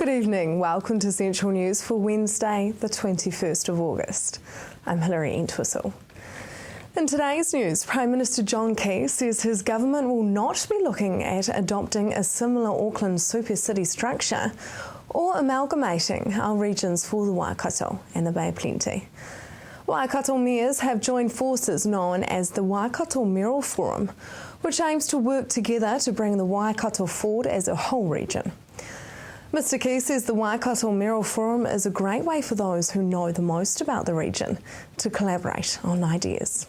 Good evening, welcome to Central News for Wednesday, the 21st of August. I'm Hilary Entwistle. In today's news, Prime Minister John Key says his government will not be looking at adopting a similar Auckland super city structure or amalgamating our regions for the Waikato and the Bay Plenty. Waikato mayors have joined forces known as the Waikato Mayoral Forum, which aims to work together to bring the Waikato forward as a whole region. Mr Key says the Waikato Mayoral Forum is a great way for those who know the most about the region to collaborate on ideas.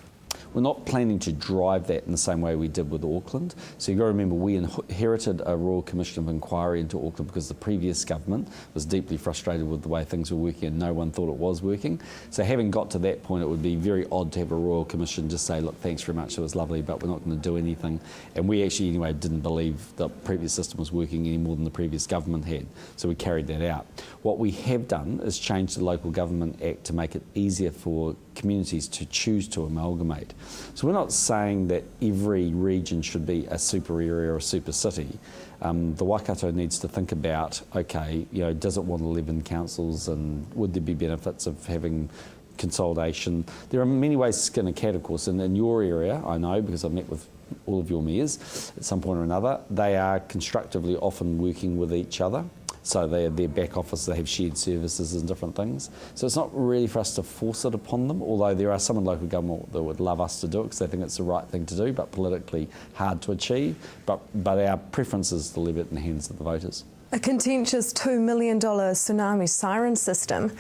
We're not planning to drive that in the same way we did with Auckland. So you've got to remember we inherited a Royal Commission of Inquiry into Auckland because the previous government was deeply frustrated with the way things were working and no one thought it was working. So having got to that point, it would be very odd to have a Royal Commission just say, look, thanks very much, it was lovely, but we're not going to do anything. And we actually anyway didn't believe the previous system was working any more than the previous government had. So we carried that out. What we have done is change the Local Government Act to make it easier for communities to choose to amalgamate. So we're not saying that every region should be a super area or a super city. The Waikato needs to think about, okay, does it want to live in councils and would there be benefits of having consolidation? There are many ways to skin a cat, of course, and in your area, I know because I've met with all of your mayors at some point or another, they are constructively often working with each other. So their back office, they have shared services and different things. So it's not really for us to force it upon them, although there are some in local government that would love us to do it because they think it's the right thing to do, but politically hard to achieve. But our preference is to leave it in the hands of the voters. A contentious $2 million tsunami siren system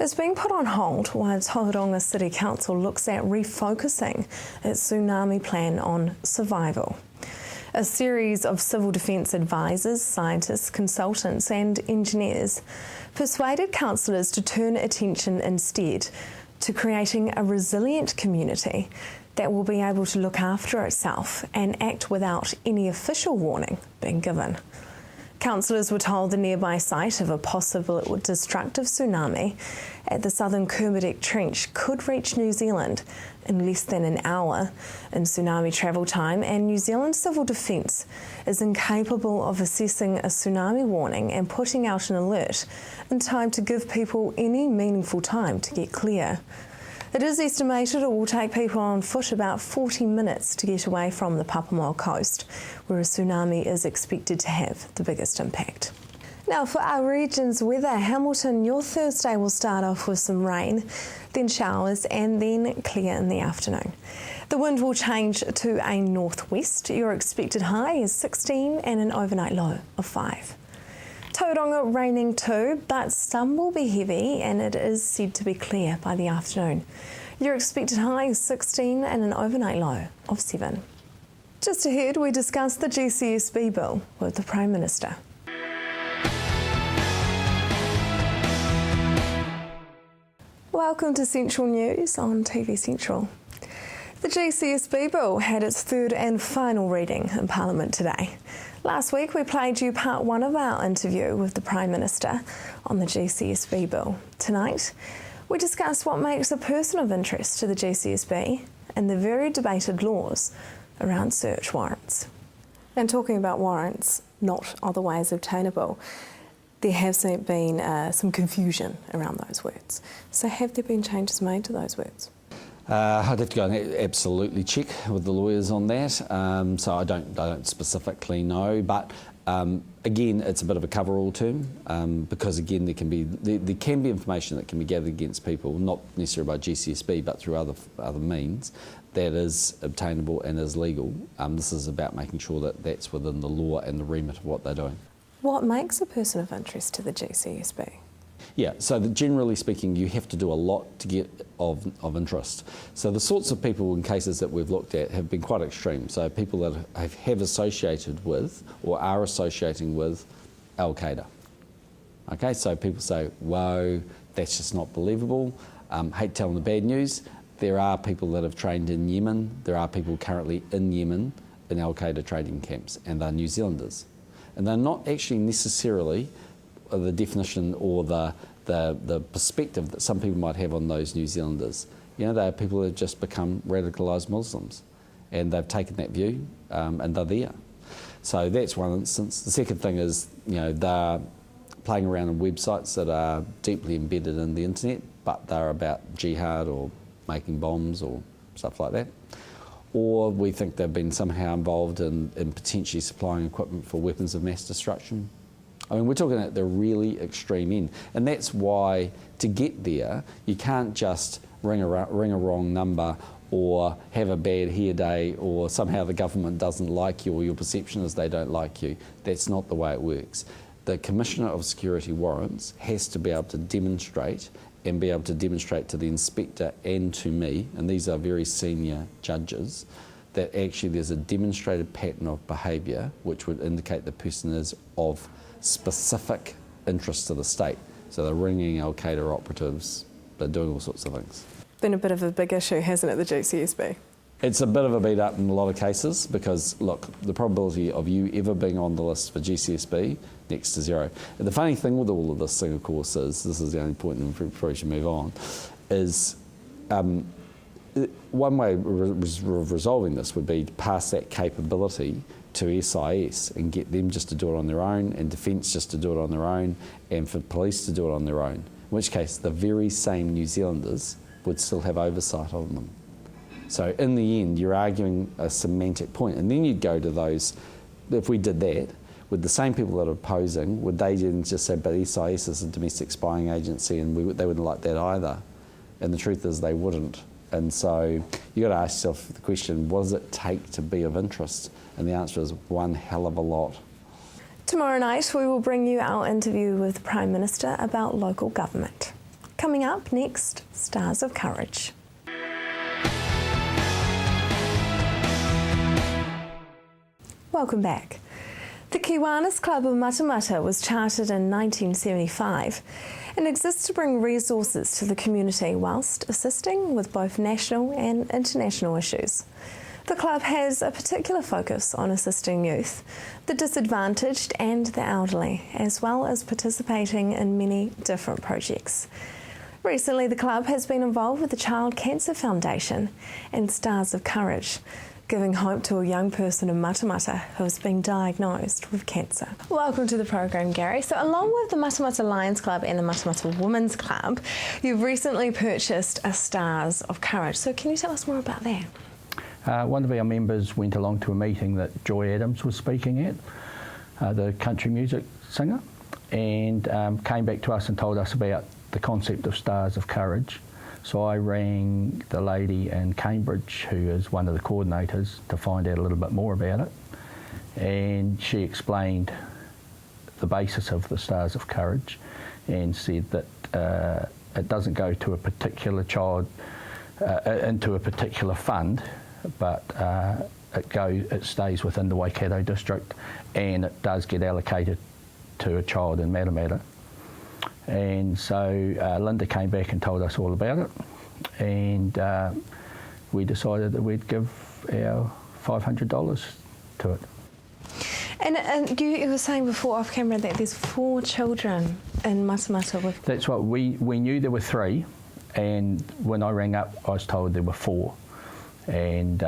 is being put on hold while Tauranga City Council looks at refocusing its tsunami plan on survival. A series of civil defence advisors, scientists, consultants and engineers persuaded councillors to turn attention instead to creating a resilient community that will be able to look after itself and act without any official warning being given. Councillors were told the nearby site of a possible destructive tsunami at the southern Kermadec Trench could reach New Zealand in less than an hour in tsunami travel time, and New Zealand Civil Defence is incapable of assessing a tsunami warning and putting out an alert in time to give people any meaningful time to get clear. It is estimated it will take people on foot about 40 minutes to get away from the Papamoa coast, where a tsunami is expected to have the biggest impact. Now for our region's weather, Hamilton, your Thursday will start off with some rain, then showers and then clear in the afternoon. The wind will change to a northwest. Your expected high is 16 and an overnight low of 5. Tauranga raining too, but some will be heavy and it is said to be clear by the afternoon. Your expected high is 16 and an overnight low of 7. Just ahead, we discuss the GCSB bill with the Prime Minister. Welcome to Central News on TV Central. The GCSB bill had its third and final reading in Parliament today. Last week we played you part 1 of our interview with the Prime Minister on the GCSB bill. Tonight we discuss what makes a person of interest to the GCSB and the very debated laws around search warrants. And talking about warrants, not other ways obtainable, there has been some confusion around those words. So have there been changes made to those words? I'd have to go and absolutely check with the lawyers on that. So I don't specifically know, but again, it's a bit of a cover-all term because again, there can be information that can be gathered against people, not necessarily by GCSB, but through other means that is obtainable and is legal. This is about making sure that that's within the law and the remit of what they're doing. What makes a person of interest to the GCSB? Yeah, so generally speaking, you have to do a lot to get of interest. So the sorts of people in cases that we've looked at have been quite extreme. So people that have associated with or are associating with Al-Qaeda. Okay, so people say, whoa, that's just not believable. Hate telling the bad news. There are people that have trained in Yemen. There are people currently in Yemen in Al-Qaeda training camps, and they're New Zealanders. And they're not actually necessarily the definition or the perspective that some people might have on those New Zealanders. They are people that have just become radicalised Muslims and they've taken that view and they're there. So that's one instance. The second thing is, they're playing around on websites that are deeply embedded in the internet, but they're about jihad or making bombs or stuff like that. Or we think they've been somehow involved in potentially supplying equipment for weapons of mass destruction. I mean, we're talking at the really extreme end. And that's why, to get there, you can't just ring a wrong number or have a bad hair day or somehow the government doesn't like you or your perception is they don't like you. That's not the way it works. The Commissioner of Security Warrants has to be able to demonstrate and be able to demonstrate to the inspector and to me, and these are very senior judges, that actually there's a demonstrated pattern of behaviour which would indicate the person is of specific interest to the state. So they're ringing Al-Qaeda operatives, they're doing all sorts of things. Been a bit of a big issue, hasn't it, the GCSB? It's a bit of a beat up in a lot of cases because, look, the probability of you ever being on the list for GCSB, next to zero. And the funny thing with all of this thing, of course, is, this is the only point and before we should move on, is one way of resolving this would be to pass that capability to SIS and get them just to do it on their own and Defence just to do it on their own and for police to do it on their own, in which case the very same New Zealanders would still have oversight of them. So in the end, you're arguing a semantic point, and then you'd go to those, if we did that, with the same people that are opposing, would they then just say, but SIS is a domestic spying agency and they wouldn't like that either? And the truth is they wouldn't. And so you've got to ask yourself the question, what does it take to be of interest? And the answer is one hell of a lot. Tomorrow night we will bring you our interview with the Prime Minister about local government. Coming up next, Stars of Courage. Welcome back. The Kiwanis Club of Matamata was chartered in 1975 and exists to bring resources to the community whilst assisting with both national and international issues. The club has a particular focus on assisting youth, the disadvantaged and the elderly, as well as participating in many different projects. Recently, the club has been involved with the Child Cancer Foundation and Stars of Courage, giving hope to a young person in Matamata who has been diagnosed with cancer. Welcome to the program, Gary. So along with the Matamata Lions Club and the Matamata Women's Club, you've recently purchased a Stars of Courage. So can you tell us more about that? One of our members went along to a meeting that Joy Adams was speaking at, the country music singer, and came back to us and told us about the concept of Stars of Courage. So I rang the lady in Cambridge, who is one of the coordinators, to find out a little bit more about it. And she explained the basis of the Stars of Courage and said that it doesn't go to a particular child, into a particular fund, but it stays within the Waikato district, and it does get allocated to a child in Matamata. And so Linda came back and told us all about it, and we decided that we'd give our $500 to it. And you were saying before off camera that there's 4 children in Matamata with... That's right, we knew there were 3, and when I rang up I was told there were 4. And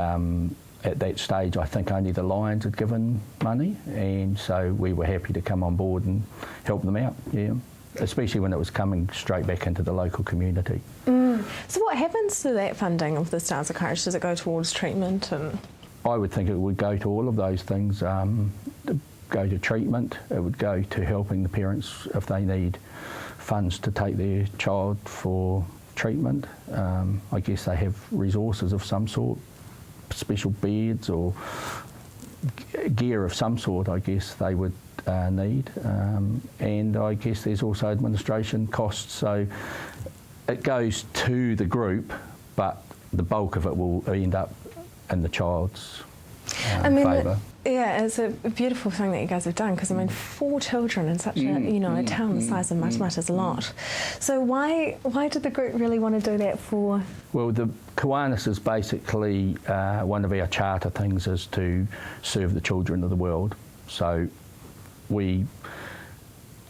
at that stage I think only the Lions had given money, and so we were happy to come on board and help them out, yeah. Especially when it was coming straight back into the local community. So what happens to that funding of the Stars of Courage? Does it go towards treatment? And I would think it would go to all of those things. Go to treatment, it would go to helping the parents if they need funds to take their child for treatment. I guess they have resources of some sort, special beds or gear of some sort, I guess they would need, and I guess there's also administration costs, so it goes to the group, but the bulk of it will end up in the child's favour. Yeah, it's a beautiful thing that you guys have done, because I mean 4 children in such a town the size of Matamata is a lot. So why did the group really want to do that for? Well, the Kiwanis is basically one of our charter things is to serve the children of the world. So we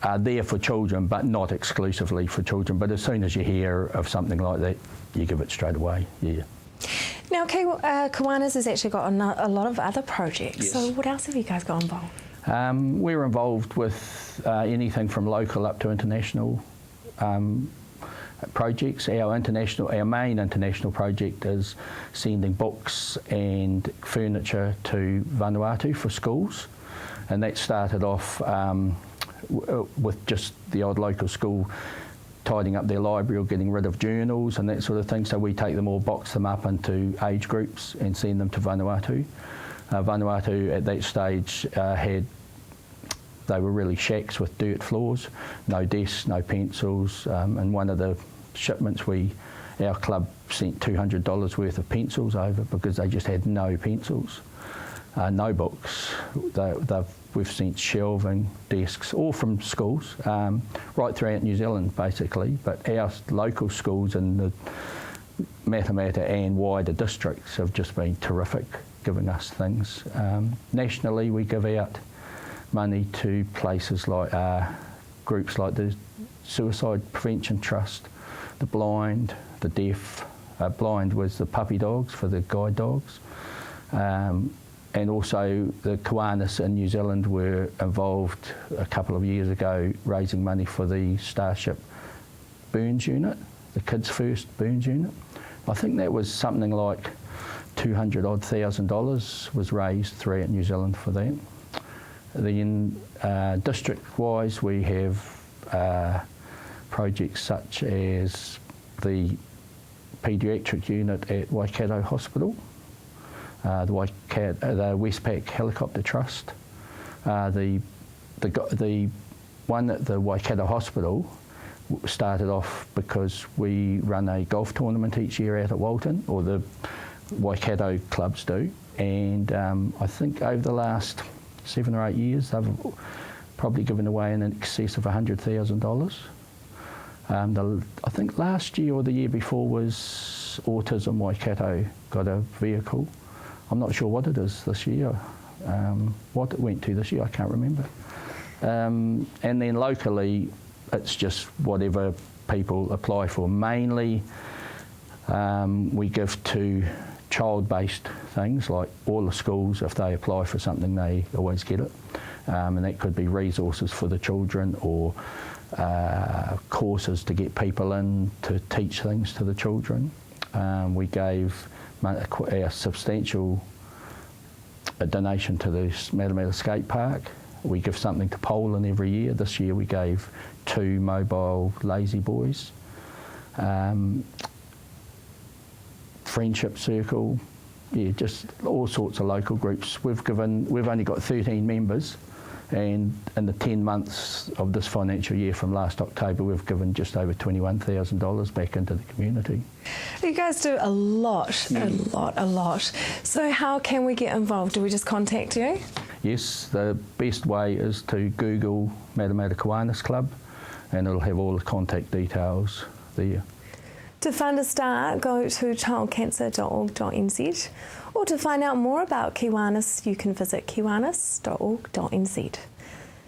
are there for children, but not exclusively for children. But as soon as you hear of something like that, you give it straight away, yeah. Now, Kiwanis has actually got a lot of other projects. Yes. So what else have you guys got involved? We're involved with anything from local up to international projects. Our main international project is sending books and furniture to Vanuatu for schools, and that started off with just the odd local school tidying up their library or getting rid of journals and that sort of thing. So we take them all, box them up into age groups and send them to Vanuatu. Vanuatu at that stage they were really shacks with dirt floors, no desks, no pencils, and one of the shipments our club sent $200 worth of pencils over because they just had no pencils, no books. We've sent shelving, desks, all from schools, right throughout New Zealand basically, but our local schools in the Matamata and wider districts have just been terrific giving us things. Nationally we give out money to places like groups like the Suicide Prevention Trust, the blind, the deaf. Blind was the puppy dogs for the guide dogs. And also the Kiwanis in New Zealand were involved a couple of years ago raising money for the Starship Burns Unit, the Kids First Burns Unit. I think that was something like $200,000 was raised throughout New Zealand for that. Then district-wise we have projects such as the paediatric unit at Waikato Hospital, the Westpac Helicopter Trust. The one at the Waikato Hospital started off because we run a golf tournament each year out at Walton, or the Waikato clubs do, and I think over the last 7 or 8 years they've probably given away in excess of $100,000. I think last year or the year before was Autism Waikato got a vehicle. I'm not sure what it is this year, what it went to this year, I can't remember. And then locally, it's just whatever people apply for. Mainly, we give to child-based things, like all the schools, if they apply for something, they always get it. And that could be resources for the children or courses to get people in to teach things to the children. We gave a substantial donation to the Matamata Skate Park. We give something to Poland every year. This year we gave 2 mobile lazy boys. Friendship Circle, yeah, just all sorts of local groups. We've only got 13 members, and in the 10 months of this financial year from last October, we've given just over $21,000 back into the community. You guys do a lot. So how can we get involved? Do we just contact you? Yes, the best way is to Google Matamata Kiwanis Club, and it'll have all the contact details there. To fund a start, go to childcancer.org.nz, or to find out more about Kiwanis, you can visit kiwanis.org.nz.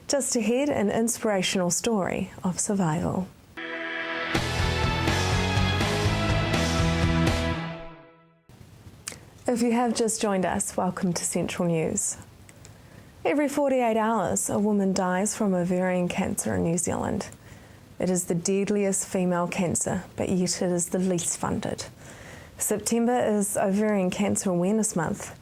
Just ahead, an inspirational story of survival. If you have just joined us, welcome to Central News. Every 48 hours, a woman dies from ovarian cancer in New Zealand. It is the deadliest female cancer, but yet it is the least funded. September is Ovarian Cancer Awareness Month.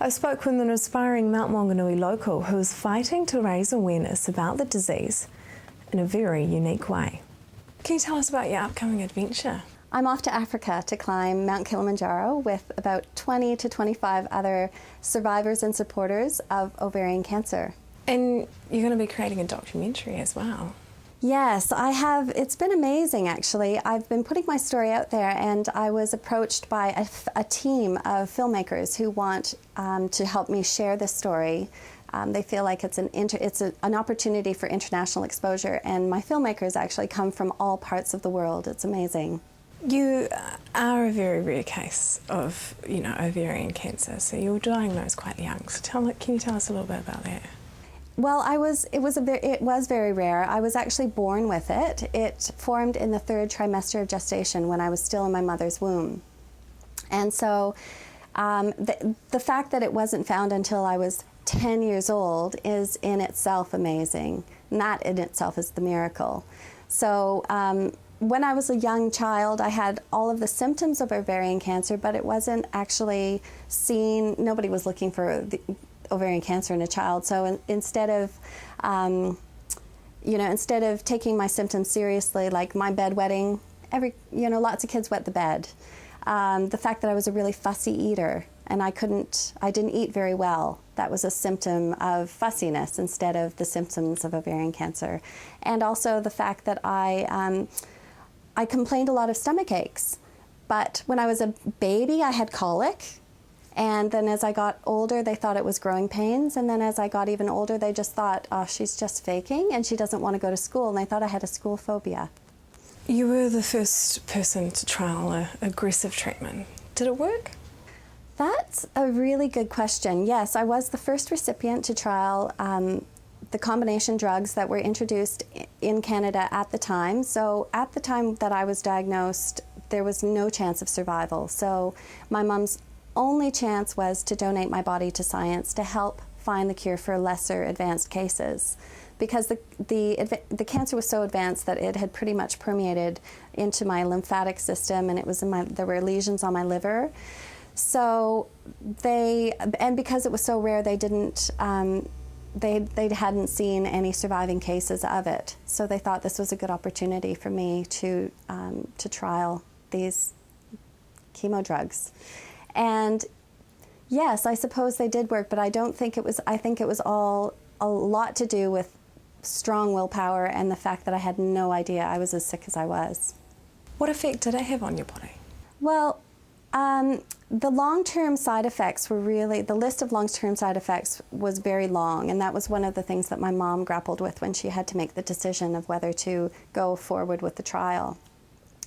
I spoke with an aspiring Mount Maunganui local who is fighting to raise awareness about the disease in a very unique way. Can you tell us about your upcoming adventure? I'm off to Africa to climb Mount Kilimanjaro with about 20 to 25 other survivors and supporters of ovarian cancer. And you're going to be creating a documentary as well. Yes, I have. It's been amazing, actually. I've been putting my story out there, and I was approached by a team of filmmakers who want to help me share this story. They feel like it's an opportunity for international exposure, and my filmmakers actually come from all parts of the world. It's amazing. You are a very rare case of, ovarian cancer, so you were diagnosed quite young. So can you tell us a little bit about that? Well, it was very rare. I was actually born with it. It formed in the 3rd trimester of gestation when I was still in my mother's womb. And so The fact that it wasn't found until I was 10 years old is in itself amazing. And that in itself is the miracle. So when I was a young child, I had all of the symptoms of ovarian cancer, but it wasn't actually seen. Nobody was looking for the ovarian cancer in a child. So instead of instead of taking my symptoms seriously, like my bedwetting, lots of kids wet the bed. The fact that I was a really fussy eater and I didn't eat very well, that was a symptom of fussiness instead of the symptoms of ovarian cancer. And also the fact that I complained a lot of stomach aches. But when I was a baby, I had colic. And then as I got older, they thought it was growing pains. And then as I got even older, they just thought, oh, she's just faking and she doesn't want to go to school. And they thought I had a school phobia. You were the first person to trial aggressive treatment. Did it work? That's a really good question. Yes, I was the first recipient to trial the combination drugs that were introduced in Canada at the time. So at the time that I was diagnosed, there was no chance of survival. So my mom's only chance was to donate my body to science to help find the cure for lesser advanced cases, because the cancer was so advanced that it had pretty much permeated into my lymphatic system, and it was there were lesions on my liver. So and because it was so rare, they didn't they hadn't seen any surviving cases of it. So they thought this was a good opportunity for me to trial these chemo drugs. And yes, I suppose they did work, but I don't think it was. I think it was all a lot to do with strong willpower and the fact that I had no idea I was as sick as I was. What effect did it have on your body? Well, the long-term side effects were really, the list of long-term side effects was very long, and that was one of the things that my mom grappled with when she had to make the decision of whether to go forward with the trial.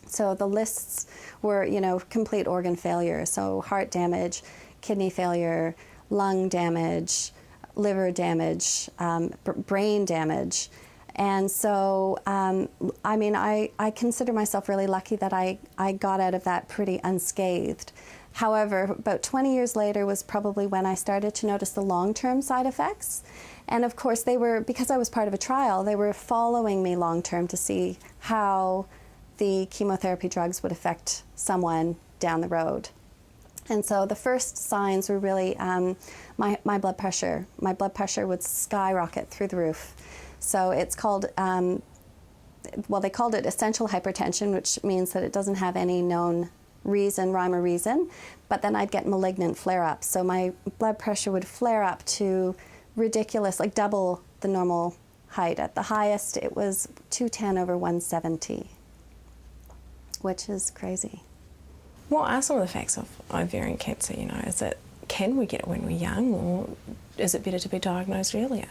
So the lists were, complete organ failure, so heart damage, kidney failure, lung damage, liver damage, brain damage. And so, I consider myself really lucky that I got out of that pretty unscathed. However, about 20 years later was probably when I started to notice the long-term side effects. And of course, because I was part of a trial, they were following me long-term to see how the chemotherapy drugs would affect someone down the road. And so the first signs were really my blood pressure. My blood pressure would skyrocket through the roof. So it's called, they called it essential hypertension, which means that it doesn't have any known rhyme or reason. But then I'd get malignant flare-ups. So my blood pressure would flare up to ridiculous, like double the normal height. At the highest, it was 210/170, which is crazy. What are some of the effects of ovarian cancer? Can we get it when we're young, or is it better to be diagnosed earlier?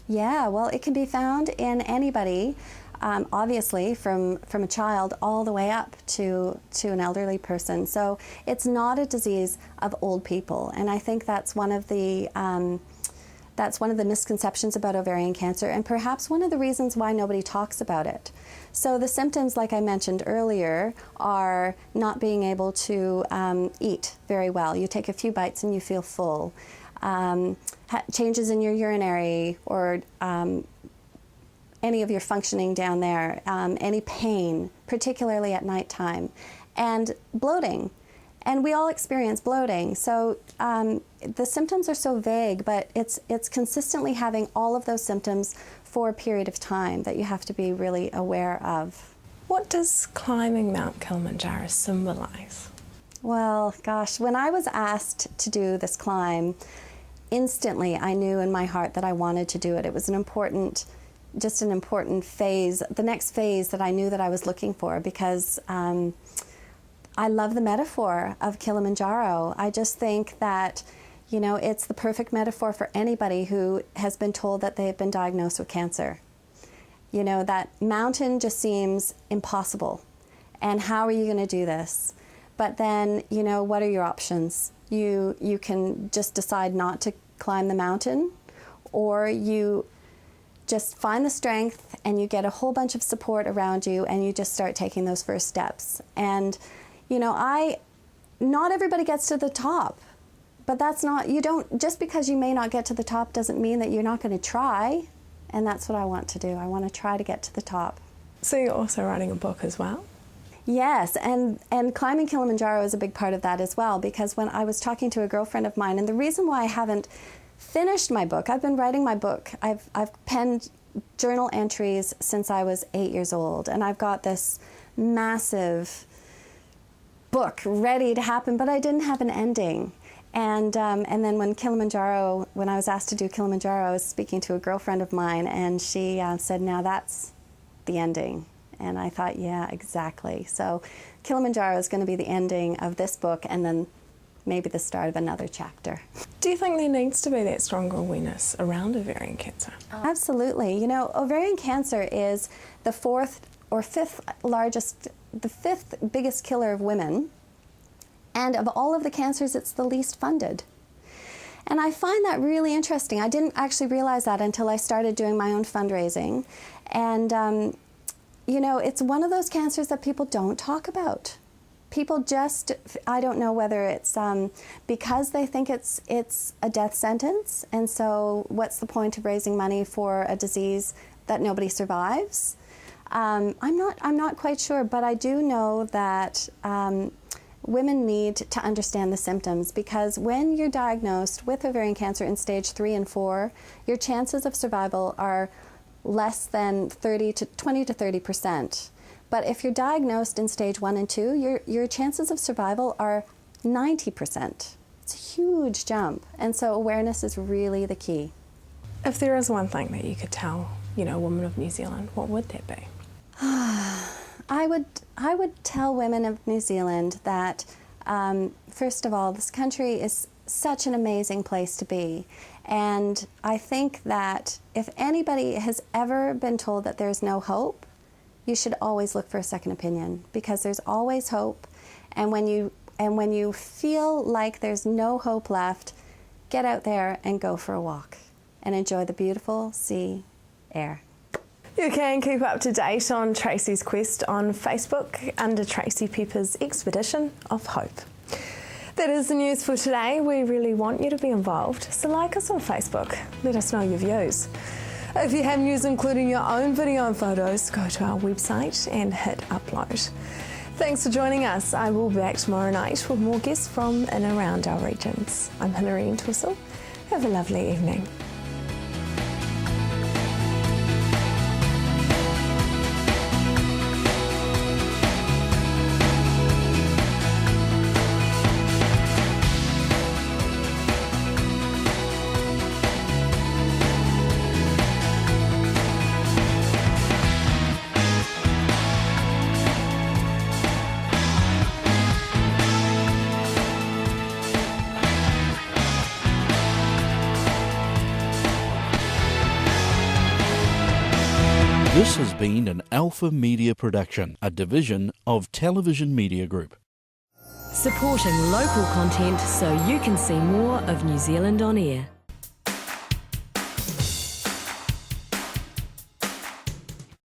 Yeah, well, it can be found in anybody, obviously from a child all the way up to an elderly person. So it's not a disease of old people, and I think that's one of the misconceptions about ovarian cancer, and perhaps one of the reasons why nobody talks about it. So the symptoms, like I mentioned earlier, are not being able to eat very well. You take a few bites and you feel full. Changes in your urinary or any of your functioning down there, any pain, particularly at nighttime, and bloating. And we all experience bloating. So the symptoms are so vague, but it's consistently having all of those symptoms for a period of time that you have to be really aware of. What does climbing Mount Kilimanjaro symbolize? Well, gosh, when I was asked to do this climb, instantly I knew in my heart that I wanted to do it. It was an important phase, the next phase that I knew that I was looking for, because I love the metaphor of Kilimanjaro. I just think that, it's the perfect metaphor for anybody who has been told that they've been diagnosed with cancer. That mountain just seems impossible. And how are you going to do this? But then, what are your options? You can just decide not to climb the mountain, or you just find the strength and you get a whole bunch of support around you and you just start taking those first steps. And not everybody gets to the top. but that's not, you don't, just because you may not get to the top doesn't mean that you're not going to try. And that's what I want to do. I want to try to get to the top. So you're also writing a book as well? Yes, and climbing Kilimanjaro is a big part of that as well, because when I was talking to a girlfriend of mine, and the reason why I haven't finished my book, I've been writing my book, I've penned journal entries since I was 8 years old, and I've got this massive book ready to happen, but I didn't have an ending. And then when I was asked to do Kilimanjaro, I was speaking to a girlfriend of mine, and she said, now that's the ending. And I thought, yeah, exactly. So Kilimanjaro is going to be the ending of this book, and then maybe the start of another chapter. Do you think there needs to be that stronger awareness around ovarian cancer? Absolutely. You know, ovarian cancer is the fifth biggest killer of women. And of all of the cancers, it's the least funded. And I find that really interesting. I didn't actually realize that until I started doing my own fundraising. And, you know, it's one of those cancers that people don't talk about. People just, I don't know whether it's because they think it's a death sentence, and so what's the point of raising money for a disease that nobody survives? I'm not quite sure, but I do know that women need to understand the symptoms, because when you're diagnosed with ovarian cancer in stage 3 and 4, your chances of survival are less than 20 to 30%. But if you're diagnosed in stage 1 and 2, your chances of survival are 90%. It's a huge jump, and so awareness is really the key. If there is one thing that you could tell, you know, women of New Zealand, what would that be? I would tell women of New Zealand that, first of all, this country is such an amazing place to be. And I think that if anybody has ever been told that there's no hope, you should always look for a second opinion, because there's always hope. And when you feel like there's no hope left, get out there and go for a walk and enjoy the beautiful sea air. You can keep up to date on Tracy's quest on Facebook under Tracy Pepper's Expedition of Hope. That is the news for today. We really want you to be involved, so like us on Facebook. Let us know your views. If you have news including your own video and photos, go to our website and hit upload. Thanks for joining us. I will be back tomorrow night with more guests from and around our regions. I'm Hilary Entwistle. Have a lovely evening. This has been an Alpha Media production, a division of Television Media Group. Supporting local content so you can see more of New Zealand on air.